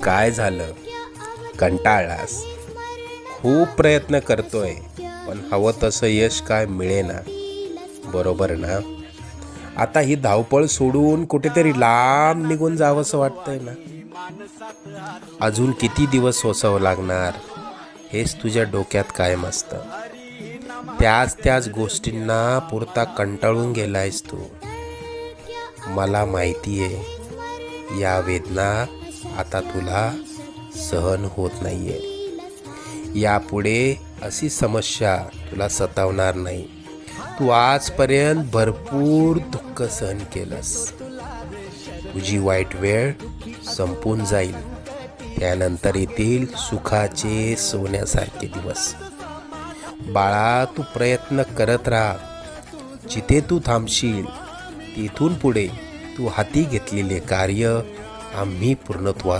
काय झालं? कंटाळलास? खूप प्रयत्न करतोय पण हवं तसं यश काय मिळेना, बरोबर ना? आता ही धावपळ सोडून कुठेतरी लांब निघून जावंसं वाटतंय ना? अजून किती दिवस सोसावं लागणार हेच तुझ्या डोक्यात कायम असतं. त्याच गोष्टींना पुरता कंटाळून गेलायस तू. मला माहितीये, या वेदना आता तुला सहन होत नाहीये. यापुढे अशी समस्या तुला सतावणार नाही. तू आजपर्यंत भरपूर दुःख सहन केलंस. तुझी वाईट वेळ संपून जाईल. त्यानंतर येतील सुखाचे सोन्यासारखे दिवस. बाळा, तू प्रयत्न करत राहा. जिथे तू थांबशील तिथून पुढे तू हाती घेतलेले कार्य आम्ही पूर्णत्वास